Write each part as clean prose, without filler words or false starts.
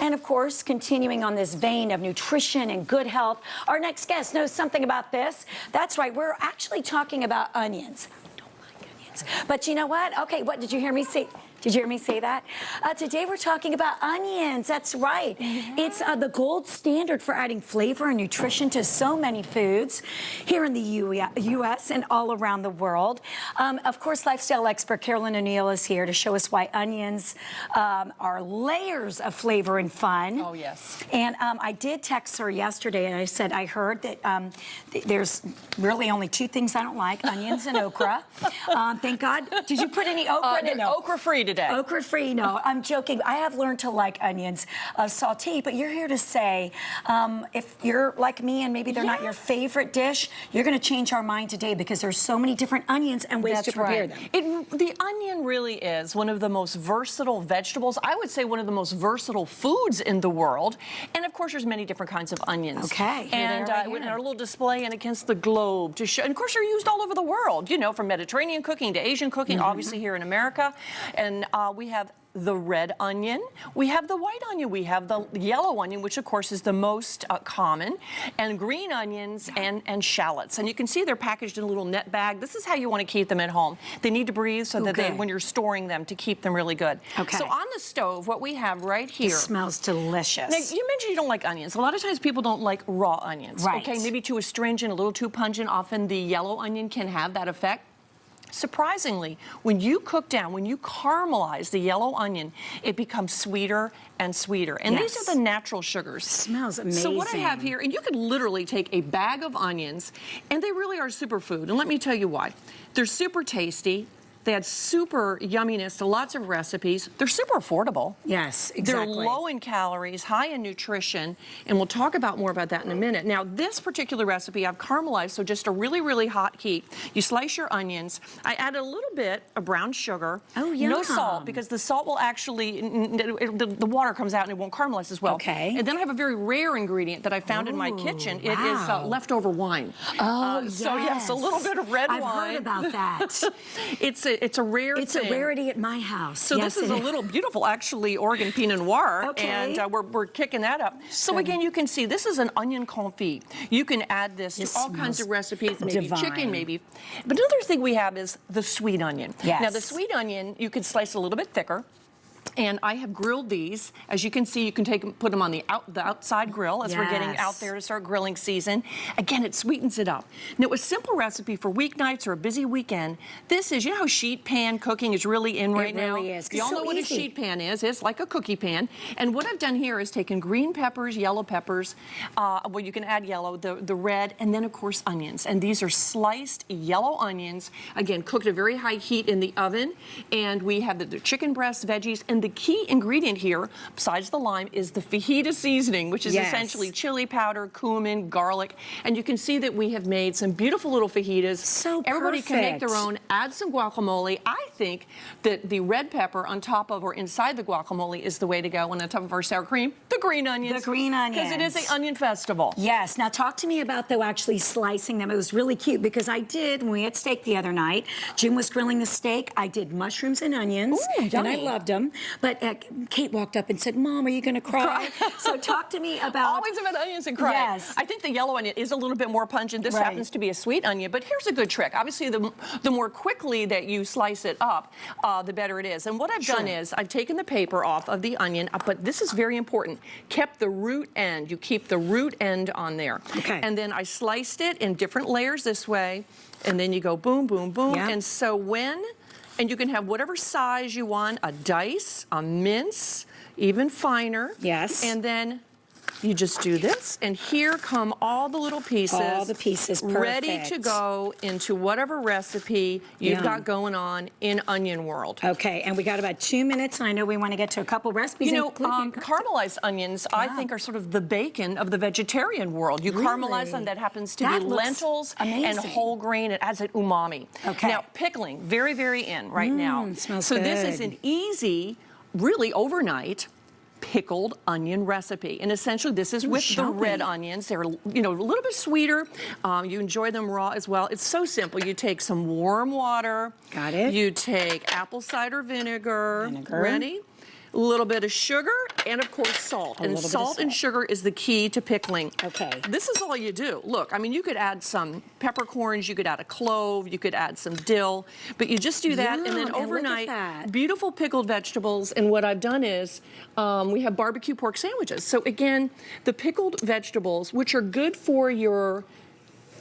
And of course, continuing on this vein of nutrition and good health, our next guest knows something about this. That's right, we're actually talking about onions. I don't like onions. But you know what? Okay, what did you hear me say? Did you hear me say that? Today we're talking about onions. That's right. It's the gold standard for adding flavor and nutrition to so many foods here in the U.S. and all around the world. Of course, lifestyle expert Carolyn O'Neill is here to show us why onions are layers of flavor and fun. Oh, yes. And I did text her yesterday, and I said I heard that there's really only two things I don't like, onions and okra. Thank God. Did you put any okra in? No. Okra-free today. Okra-free, no, I'm joking. I have learned to like onions sauteed, but you're here to say if you're like me and maybe they're not your favorite dish, you're going to change our mind today because there's so many different onions and ways to prepare them. The onion really is one of the most versatile vegetables. I would say one of the most versatile foods in the world. And of course, there's many different kinds of onions. Okay. And in our little display and against the globe to show. And of course, they're used all over the world. You know, from Mediterranean cooking to Asian cooking, obviously here in America. And we have the red onion, we have the white onion, we have the yellow onion, which of course is the most common, and green onions and shallots. And you can see they're packaged in a little net bag. This is how you want to keep them at home. They need to breathe so that they, when you're storing them, to keep them really good. Okay. So on the stove, what we have right here. It smells delicious. Now, you mentioned you don't like onions. A lot of times people don't like raw onions. Right. Okay, maybe too astringent, a little too pungent. Often the yellow onion can have that effect. Surprisingly, when you cook down, when you caramelize the yellow onion, it becomes sweeter and sweeter. And these are the natural sugars. It smells amazing. So what I have here, and you could literally take a bag of onions, and they really are superfood. And let me tell you why. They're super tasty. They add super yumminess to lots of recipes. They're super affordable. Yes, exactly. They're low in calories, high in nutrition, and we'll talk about more about that in a minute. Now, this particular recipe I've caramelized, so just a really, really hot heat. You slice your onions. I add a little bit of brown sugar. Oh, yum. No salt, because the salt will actually, the water comes out and it won't caramelize as well. Okay. And then I have a very rare ingredient that I found in my kitchen. It is leftover wine. Oh, yes. So, yes, a little bit of red wine. I've heard about that. It's a rare thing. It's a rarity at my house. So this is a little beautiful, actually, Oregon Pinot Noir, and we're kicking that up. So again, you can see this is an onion confit. You can add this to all kinds of recipes, maybe chicken, maybe. But another thing we have is the sweet onion. Yes. Now the sweet onion, you can slice a little bit thicker. And I have grilled these. As you can see, you can put them on the outside grill as we're getting out there to start grilling season. Again, it sweetens it up. Now, a simple recipe for weeknights or a busy weekend. This is, you know how sheet pan cooking is really in right now? It really is. You all know what a sheet pan is. It's like a cookie pan. And what I've done here is taken green peppers, yellow peppers. Well, you can add yellow, the red, and then, of course, onions. And these are sliced yellow onions. Again, cooked at very high heat in the oven. And we have the chicken breast, veggies, and the key ingredient here, besides the lime, is the fajita seasoning, which is essentially chili powder, cumin, garlic. And you can see that we have made some beautiful little fajitas. So everybody can make their own. Add some guacamole. I think that the red pepper on top of or inside the guacamole is the way to go. And on top of our sour cream, the green onions. The green onions. Because it is the onion festival. Yes. Now talk to me about, though, actually slicing them. It was really cute because I did, when we had steak the other night, Jim was grilling the steak. I did mushrooms and onions. Ooh, and I loved them. But Kate walked up and said, Mom, are you going to cry? So talk to me about... Always about onions and crying. Yes. I think the yellow onion is a little bit more pungent. This happens to be a sweet onion. But here's a good trick. Obviously, the more quickly that you slice it up, the better it is. And what I've done is I've taken the paper off of the onion, but this is very important. Kept the root end. You keep the root end on there. Okay. And then I sliced it in different layers this way. And then you go boom, boom, boom. Yeah. And so and you can have whatever size you want, a dice, a mince, even finer. Yes. And then you just do this, and here come all the little pieces. All the pieces, perfect. Ready to go into whatever recipe you've got going on in Onion World. Okay, and we got about 2 minutes, and I know we want to get to a couple recipes. You know, caramelized onions, I think, are sort of the bacon of the vegetarian world. You caramelize them, that happens to be lentils and whole grain. It adds an umami. Okay. Now, pickling, very, very in right now. Smells good. So this is an easy, really overnight, pickled onion recipe. And essentially this is with the red onions. They're, you know, a little bit sweeter. You enjoy them raw as well. It's so simple. You take some warm water. Got it. You take apple cider vinegar. Ready? A little bit of sugar and of course salt. little And bit of salt and salt. sugar is the key to pickling. Okay. This is all you do. Look, I mean, you could add some peppercorns, you could add a clove, you could add some dill, but you just do that, and Yum, then and look at overnight, that. beautiful pickled vegetables. And what I've done is, we have barbecue pork sandwiches. So again, the pickled vegetables, which are good for your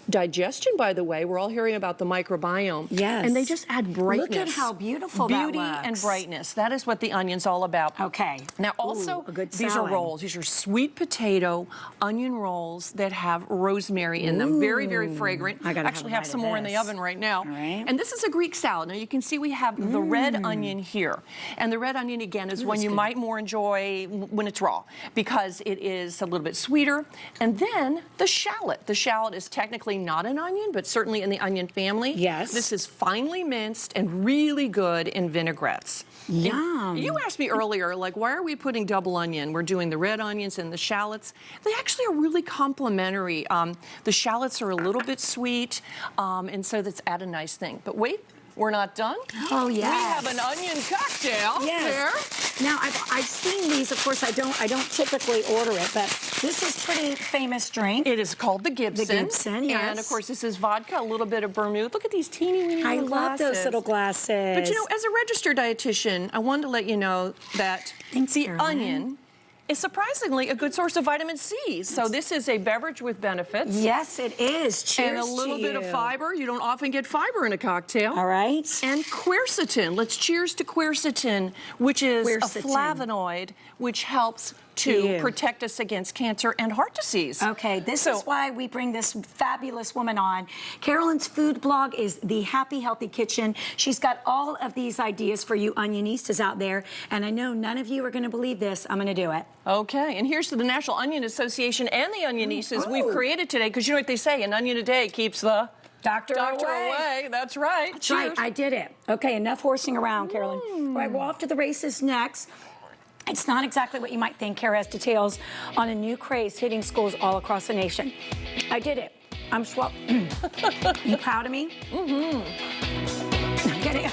digestion, by the way. We're all hearing about the microbiome. Yes. And they just add brightness. Look at how beautiful that Beauty and looks. brightness. That is what the onion's all about. Okay. Now also, a good these are salad. rolls. These are sweet potato onion rolls that have rosemary in them. Very, very fragrant. I gotta actually have a have bite some of more in the this. oven right now. All right. And this is a Greek salad. Now you can see we have the red onion here. And the red onion, again, is one you might more enjoy when it's raw because it is a little bit sweeter. And then the shallot. The shallot is technically not an onion, but certainly in the onion family. Yes. This is finely minced and really good in vinaigrettes. Yum. And you asked me earlier, like, why are we putting double onion? We're doing the red onions and the shallots. They actually are really complementary. The shallots are a little bit sweet, and so that's add a nice thing. But wait, we're not done. Oh, yes. We have an onion cocktail there. Now I've seen these. Of course, I don't typically order it, but this is pretty famous drink. It is called the Gibson. The Gibson, yes. And of course, this is vodka, a little bit of vermouth. Look at these teeny weeny I little love those glasses. little glasses. But you know, as a registered dietitian, I wanted to let you know that Thanks, the Caroline. onion is surprisingly a good source of vitamin C. So this is a beverage with benefits. yes, it is. Cheers And a little to bit of you. fiber. You don't often get fiber in a cocktail. All right. And quercetin. Let's cheers to quercetin, which is Quercetin. a flavonoid, which helps to You. protect us against cancer and heart disease. Okay, this is why we bring this fabulous woman on. Carolyn's food blog is The Happy Healthy Kitchen. She's got all of these ideas for you onionistas out there, and I know none of you are going to believe this. I'm going to do it. Okay, and here's to the National Onion Association and the Onionistas we've created today, because you know what they say, an onion a day keeps the Doctor away. That's right. That's right, I did it. Okay, enough horsing around, Carolyn. All right, we're off to the races next. It's not exactly what you might think. Kara has details on a new craze hitting schools all across the nation. I did it. I'm You proud of me? Mm-hmm. I'm getting